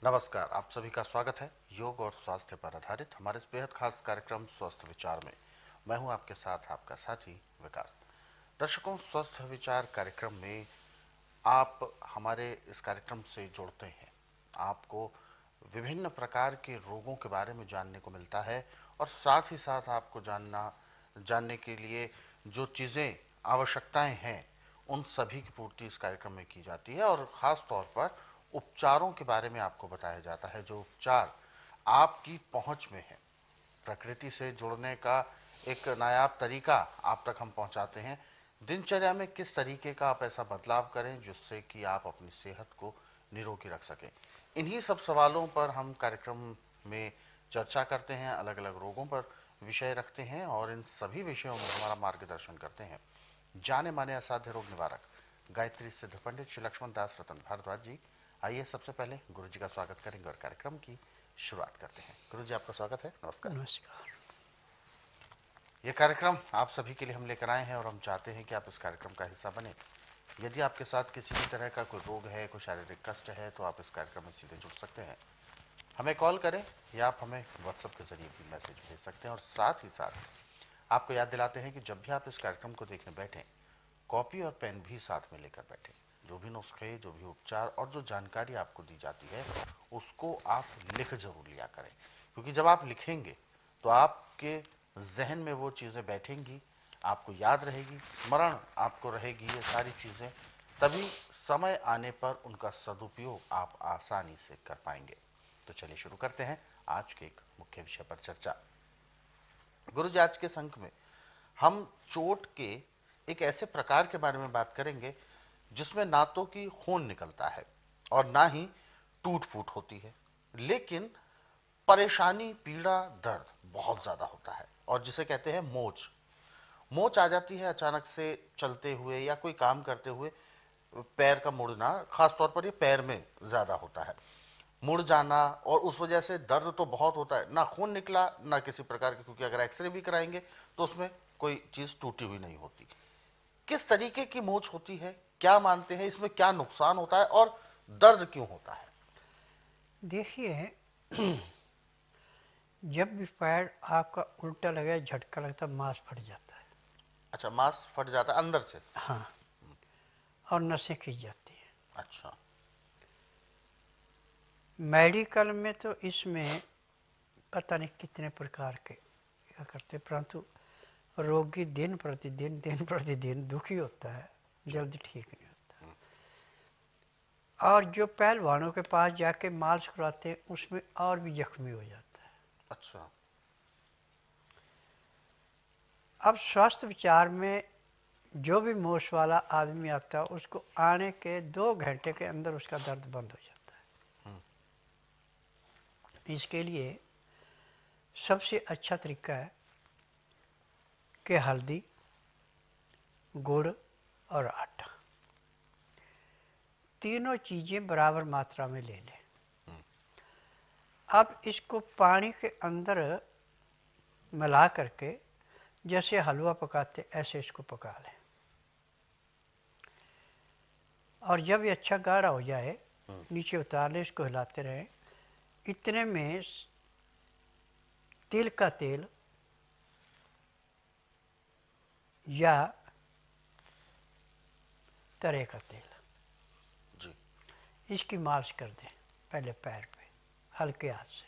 नमस्कार, आप सभी का स्वागत है योग और स्वास्थ्य पर आधारित हमारे इस बेहद खास कार्यक्रम स्वस्थ विचार में। मैं हूं आपके साथ आपका साथी विकास। दर्शकों, स्वस्थ विचार कार्यक्रम में आप हमारे इस कार्यक्रम से जुड़ते हैं। आपको विभिन्न प्रकार के रोगों के बारे में जानने को मिलता है और साथ ही साथ आपको जानने के लिए जो चीजें आवश्यकताएं हैं उन सभी की पूर्ति इस कार्यक्रम में की जाती है और खास तौर पर उपचारों के बारे में आपको बताया जाता है। जो उपचार आपकी पहुंच में है, प्रकृति से जुड़ने का एक नायाब तरीका आप तक हम पहुंचाते हैं। दिनचर्या में किस तरीके का आप ऐसा बदलाव करें जिससे कि आप अपनी सेहत को निरोगी रख सकें। इन्हीं सब सवालों पर हम कार्यक्रम में चर्चा करते हैं, अलग अलग रोगों पर विषय रखते हैं और इन सभी विषयों में हमारा मार्गदर्शन करते हैं जाने माने असाध्य रोग निवारक गायत्री सिद्ध पंडित श्री लक्ष्मण दास रतन भारद्वाज जी। आइए सबसे पहले गुरु जी का स्वागत करेंगे और कार्यक्रम की शुरुआत करते हैं। गुरु जी, आपका स्वागत है। नमस्कार। नमस्कार। ये कार्यक्रम आप सभी के लिए हम लेकर आए हैं और हम चाहते हैं कि आप इस कार्यक्रम का हिस्सा बने। यदि आपके साथ किसी भी तरह का कोई रोग है, कोई शारीरिक कष्ट है, तो आप इस कार्यक्रम में सीधे जुड़ सकते हैं। हमें कॉल करें या आप हमें व्हाट्सएप के जरिए भी मैसेज भेज सकते हैं। और साथ ही साथ आपको याद दिलाते हैं कि जब भी आप इस कार्यक्रम को देखने बैठें, कॉपी और पेन भी साथ में लेकर बैठें। जो भी नुस्खे, जो भी उपचार और जो जानकारी आपको दी जाती है उसको आप लिख जरूर लिया करें, क्योंकि जब आप लिखेंगे तो आपके जहन में वो चीजें बैठेंगी, आपको याद रहेगी, स्मरण आपको रहेगी ये सारी चीजें। तभी समय आने पर उनका सदुपयोग आप आसानी से कर पाएंगे। तो चलिए शुरू करते हैं आज के एक मुख्य विषय पर चर्चा। गुरु जी, आज के इस अंक में हम चोट के एक ऐसे प्रकार के बारे में बात करेंगे जिसमें ना तो कि खून निकलता है और ना ही टूट फूट होती है, लेकिन परेशानी, पीड़ा, दर्द बहुत ज्यादा होता है और जिसे कहते हैं मोच। मोच आ जाती है अचानक से चलते हुए या कोई काम करते हुए। पैर का मुड़ना, खास तौर पर ये पैर में ज्यादा होता है, मुड़ जाना, और उस वजह से दर्द तो बहुत होता है। ना खून निकला ना किसी प्रकार के, क्योंकि अगर एक्सरे भी कराएंगे तो उसमें कोई चीज टूटी हुई नहीं होती। किस तरीके की मोच होती है, क्या मानते हैं, इसमें क्या नुकसान होता है और दर्द क्यों होता है? देखिए, जब भी पैर आपका उल्टा लगे, झटका लगता है, मांस फट जाता है। अच्छा, मांस फट जाता है अंदर से? हाँ, और नसें खिंच जाती हैं। अच्छा। मेडिकल में तो इसमें पता नहीं कितने प्रकार के क्या करते, परंतु रोगी दिन प्रतिदिन दुखी होता है, जी। जल्दी ठीक नहीं होता। और जो पहलवानों के पास जाके मालिश कराते हैं उसमें और भी जख्मी हो जाता है। अच्छा। अब स्वास्थ्य विचार में जो भी मोश वाला आदमी आता है उसको आने के 2 घंटे के अंदर उसका दर्द बंद हो जाता हम्म। है। इसके लिए सबसे अच्छा तरीका है कि हल्दी, गुड़ और आटा, तीनों चीज़ें बराबर मात्रा में ले लें। हम्म। अब इसको पानी के अंदर मिला करके जैसे हलवा पकाते ऐसे इसको पका लें। और जब ये अच्छा गाढ़ा हो जाए, हम्म। नीचे उतार लें, इसको हिलाते रहें। इतने में तिल का तेल या तरे का तेल, जी। इसकी मालिश कर दें पहले पैर पे हल्के हाथ से।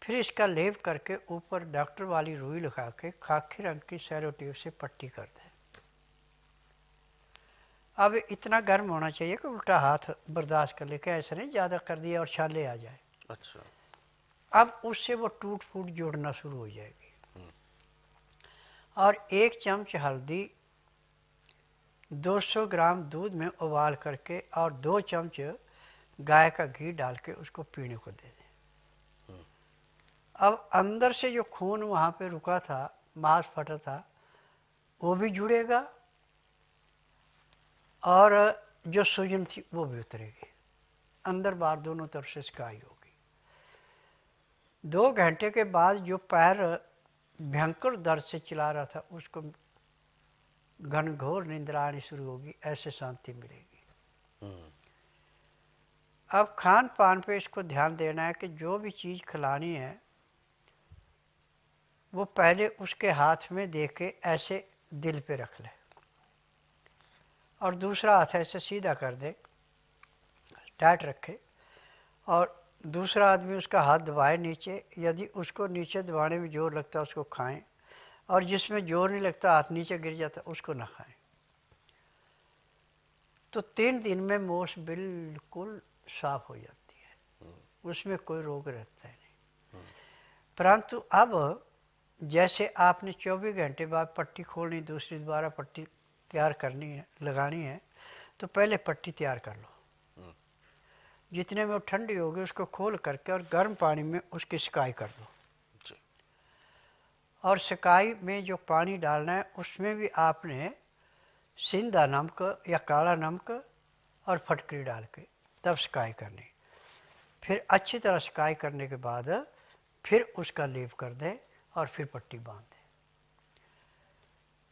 फिर इसका लेप करके ऊपर डॉक्टर वाली रुई लगा के खाकी रंग की सेलो टेप से पट्टी कर दें। अब इतना गर्म होना चाहिए कि उल्टा हाथ बर्दाश्त कर ले, कि ऐसा नहीं ज़्यादा कर दिया और छाले आ जाए। अच्छा। अब उससे वो टूट फूट जोड़ना शुरू हो जाएगी। हम्म। और 1 चम्मच हल्दी 200 ग्राम दूध में उबाल करके और 2 चम्मच गाय का घी डाल के उसको पीने को दे दें। हम्म। अब अंदर से जो खून वहाँ पे रुका था, मांस फटा था, वो भी जुड़ेगा और जो सूजन थी वो भी उतरेगी। अंदर बाहर दोनों तरफ से सिकाई होगी। 2 घंटे के बाद जो पैर भयंकर दर्द से चिल्ला रहा था उसको घनघोर निंद्रा आनी शुरू होगी, ऐसे शांति मिलेगी। हम्म। अब खान पान पे इसको ध्यान देना है कि जो भी चीज़ खिलानी है वो पहले उसके हाथ में दे के ऐसे दिल पे रख ले और दूसरा हाथ ऐसे सीधा कर दे, टाइट रखे, और दूसरा आदमी उसका हाथ दबाए नीचे। यदि उसको नीचे दबाने में जोर लगता है उसको खाएं, और जिसमें जोर नहीं लगता हाथ नीचे गिर जाता उसको ना खाएं। तो 3 दिन में मोश बिल्कुल साफ हो जाती है, उसमें कोई रोग रहता है नहीं। परंतु अब जैसे आपने 24 घंटे बाद पट्टी खोलनी, दूसरी दोबारा पट्टी तैयार करनी है, लगानी है, तो पहले पट्टी तैयार कर लो। जितने में वो ठंडी होगी उसको खोल करके और गर्म पानी में उसकी सिकाई कर दो। और सिकाई में जो पानी डालना है उसमें भी आपने सिंधा नमक या काला नमक और फटकरी डाल के तब सिकाई करनी। फिर अच्छी तरह सिकाई करने के बाद फिर उसका लेप कर दें और फिर पट्टी बांध दें।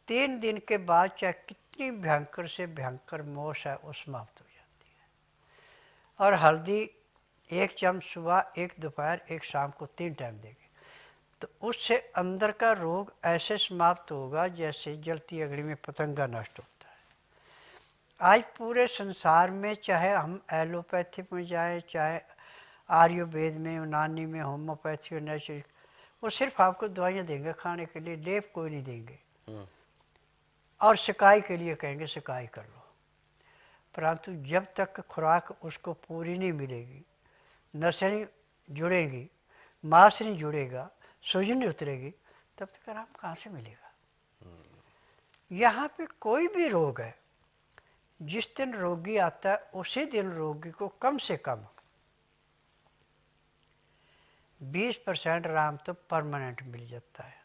3 दिन के बाद चाहे कितनी भयंकर से भयंकर मोश है वो समाप्त हो जाती है। और हल्दी 1 चम्मच सुबह, 1 दोपहर, 1 शाम को 3 टाइम देंगे तो उससे अंदर का रोग ऐसे समाप्त होगा जैसे जलती अगड़ी में पतंगा नष्ट होता है। आज पूरे संसार में चाहे हम एलोपैथी में जाएं, चाहे आयुर्वेद में, यूनानी में, होम्योपैथी और नेचुरल, वो सिर्फ आपको दवाइयाँ देंगे खाने के लिए, लेप कोई नहीं देंगे। और सिकाई के लिए कहेंगे सिकाई कर लो। परंतु जब तक खुराक उसको पूरी नहीं मिलेगी, नसें नहीं जुड़ेंगी, मांस नहीं जुड़ेगा, सूजन नहीं उतरेगी, तब तक आराम कहाँ से मिलेगा। यहाँ पे कोई भी रोग है, जिस दिन रोगी आता है उसी दिन रोगी को कम से कम 20% आराम तो परमानेंट मिल जाता है।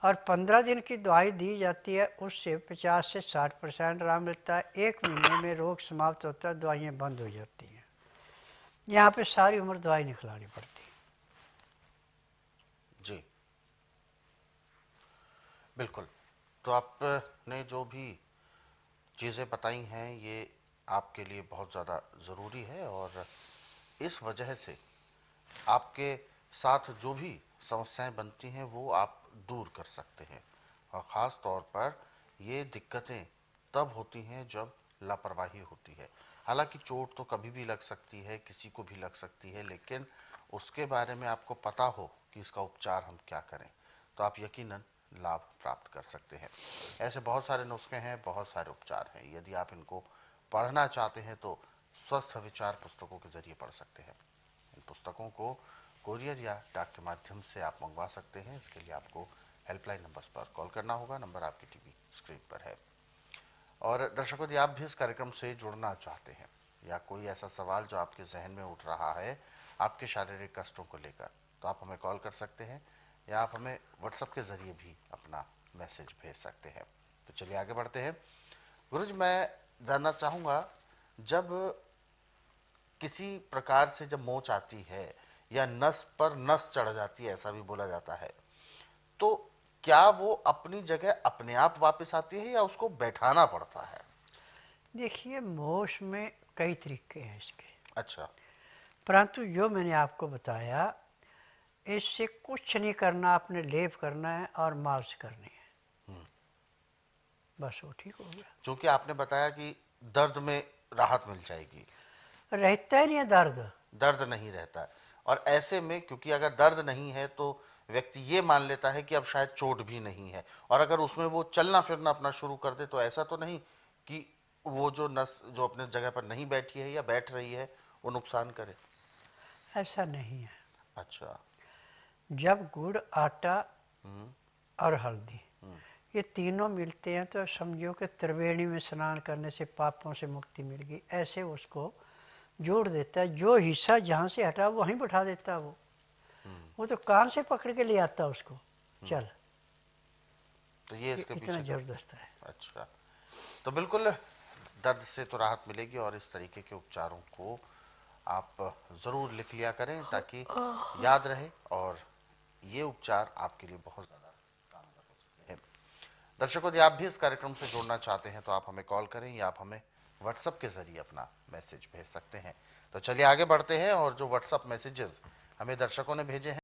और 15 दिन की दवाई दी जाती है, उससे 50 से 60% आराम मिलता है। 1 महीने में रोग समाप्त होता है, दवाइयाँ बंद हो जाती हैं। यहाँ पे सारी उम्र दवाई नहीं खिलानी पड़ती। जी बिल्कुल। तो आपने जो भी चीज़ें बताई हैं ये आपके लिए बहुत ज़्यादा ज़रूरी है, और इस वजह से आपके साथ जो भी समस्याएं बनती हैं वो आप दूर कर सकते हैं। और ख़ास तौर पर ये दिक्कतें तब होती हैं जब लापरवाही होती है। हालांकि चोट तो कभी भी लग सकती है, किसी को भी लग सकती है, लेकिन उसके बारे में आपको पता हो कि इसका उपचार हम क्या करें, तो आप यकीनन लाभ प्राप्त कर सकते हैं। ऐसे बहुत सारे नुस्खे हैं, बहुत सारे उपचार हैं। यदि आप इनको पढ़ना चाहते हैं तो स्वस्थ विचार पुस्तकों के जरिए पढ़ सकते हैं। इन पुस्तकों को कोरियर या डाक के माध्यम से आप मंगवा सकते हैं। इसके लिए आपको हेल्पलाइन नंबर्स पर कॉल करना होगा, नंबर आपकी टीवी स्क्रीन पर है। और दर्शकों, यदि आप भी इस कार्यक्रम से जुड़ना चाहते हैं या कोई ऐसा सवाल जो आपके जहन में उठ रहा है आपके शारीरिक कष्टों को लेकर, तो आप हमें कॉल कर सकते हैं या आप हमें व्हाट्सएप के जरिए भी अपना मैसेज भेज सकते हैं। तो चलिए आगे बढ़ते हैं। गुरुजी, मैं जानना चाहूंगा, जब किसी प्रकार से जब मोच आती है या नस पर नस चढ़ जाती है, ऐसा भी बोला जाता है, तो क्या वो अपनी जगह अपने आप वापस आती है या उसको बैठाना पड़ता है? देखिए, मोश में कई तरीके हैं इसके। अच्छा। परंतु जो मैंने आपको बताया, इससे कुछ नहीं करना, आपने लेप करना है और मालिश करनी है, बस वो ठीक हो गया। क्योंकि आपने बताया कि दर्द में राहत मिल जाएगी। रहता ही नहीं है दर्द। दर्द नहीं रहता है, और ऐसे में क्योंकि अगर दर्द नहीं है तो व्यक्ति ये मान लेता है कि अब शायद चोट भी नहीं है, और अगर उसमें वो चलना फिरना अपना शुरू कर दे तो ऐसा तो नहीं कि वो जो नस जो अपने जगह पर नहीं बैठी है या बैठ रही है वो नुकसान करे? ऐसा नहीं है। अच्छा। जब गुड़, आटा हम्म। और हल्दी हम्म। ये तीनों मिलते हैं तो समझो कि त्रिवेणी में स्नान करने से पापों से मुक्ति मिल गई, ऐसे उसको जोड़ देता है। जो हिस्सा जहाँ से हटा वहीं बैठा देता है वो तो कान से पकड़ के ले आता है उसको, चल। तो ये इसके इतना पीछे का। जबरदस्त है। अच्छा। तो बिल्कुल दर्द से तो राहत मिलेगी, और इस तरीके के उपचारों को आप जरूर लिख लिया करें ताकि याद रहे, और ये उपचार आपके लिए बहुत ज्यादा कामगार हो सकते हैं। दर्शकों, यदि आप भी इस कार्यक्रम से जुड़ना चाहते हैं तो आप हमें कॉल करें या आप हमें व्हाट्सएप के जरिए अपना मैसेज भेज सकते हैं। तो चलिए आगे बढ़ते हैं और जो व्हाट्सएप मैसेजेस हमें दर्शकों ने भेजे हैं